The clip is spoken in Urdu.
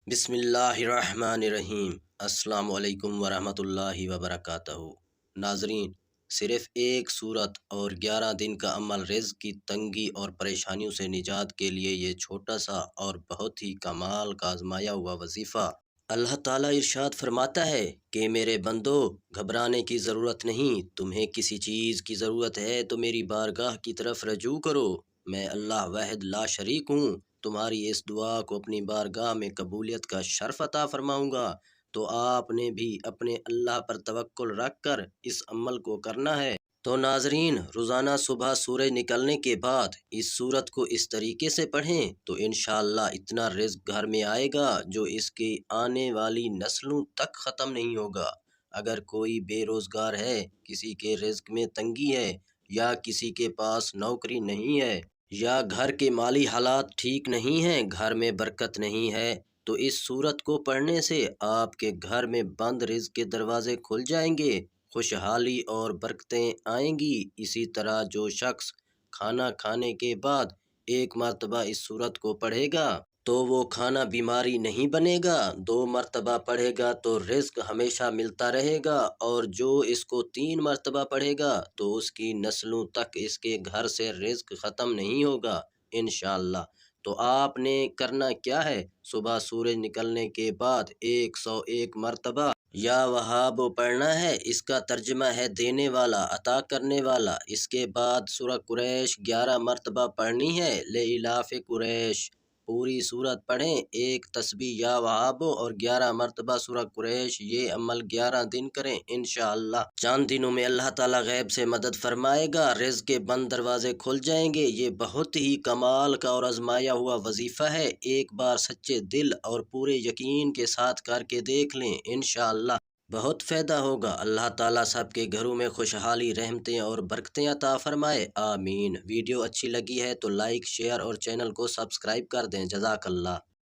بسم اللہ الرحمن الرحیم۔ السلام علیکم ورحمۃ اللہ وبرکاتہ۔ ناظرین، صرف ایک صورت اور 11 دن کا عمل رزق کی تنگی اور پریشانیوں سے نجات کے لیے یہ چھوٹا سا اور بہت ہی کمال کا آزمایا ہوا وظیفہ۔ اللہ تعالیٰ ارشاد فرماتا ہے کہ میرے بندو، گھبرانے کی ضرورت نہیں، تمہیں کسی چیز کی ضرورت ہے تو میری بارگاہ کی طرف رجوع کرو، میں اللہ واحد لا شریک ہوں، تمہاری اس دعا کو اپنی بارگاہ میں قبولیت کا شرف عطا فرماؤں گا۔ تو آپ نے بھی اپنے اللہ پر توکل رکھ کر اس عمل کو کرنا ہے۔ تو ناظرین، روزانہ صبح سورج نکلنے کے بعد اس سورت کو اس طریقے سے پڑھیں تو انشاءاللہ اتنا رزق گھر میں آئے گا جو اس کی آنے والی نسلوں تک ختم نہیں ہوگا۔ اگر کوئی بے روزگار ہے، کسی کے رزق میں تنگی ہے، یا کسی کے پاس نوکری نہیں ہے، یا گھر کے مالی حالات ٹھیک نہیں ہیں، گھر میں برکت نہیں ہے، تو اس سورت کو پڑھنے سے آپ کے گھر میں بند رزق کے دروازے کھل جائیں گے، خوشحالی اور برکتیں آئیں گی۔ اسی طرح جو شخص کھانا کھانے کے بعد ایک مرتبہ اس سورت کو پڑھے گا تو وہ کھانا بیماری نہیں بنے گا، 2 مرتبہ پڑھے گا تو رزق ہمیشہ ملتا رہے گا، اور جو اس کو 3 مرتبہ پڑھے گا تو اس کی نسلوں تک اس کے گھر سے رزق ختم نہیں ہوگا انشاءاللہ۔ تو آپ نے کرنا کیا ہے؟ صبح سورج نکلنے کے بعد 101 مرتبہ یا وہاب پڑھنا ہے۔ اس کا ترجمہ ہے دینے والا، عطا کرنے والا۔ اس کے بعد سورہ قریش 11 مرتبہ پڑھنی ہے، لإلاف قریش۔ پوری سورت پڑھیں، ایک تسبیح یا وہاب اور 11 مرتبہ سورہ قریش۔ یہ عمل 11 دن کریں انشاءاللہ۔ چند دنوں میں اللہ تعالیٰ غیب سے مدد فرمائے گا، رزق کے بند دروازے کھل جائیں گے۔ یہ بہت ہی کمال کا اور آزمایا ہوا وظیفہ ہے، ایک بار سچے دل اور پورے یقین کے ساتھ کر کے دیکھ لیں، انشاءاللہ بہت فائدہ ہوگا۔ اللہ تعالیٰ سب کے گھروں میں خوشحالی، رحمتیں اور برکتیں عطا فرمائے، آمین۔ ویڈیو اچھی لگی ہے تو لائک، شیئر اور چینل کو سبسکرائب کر دیں۔ جزاک اللہ۔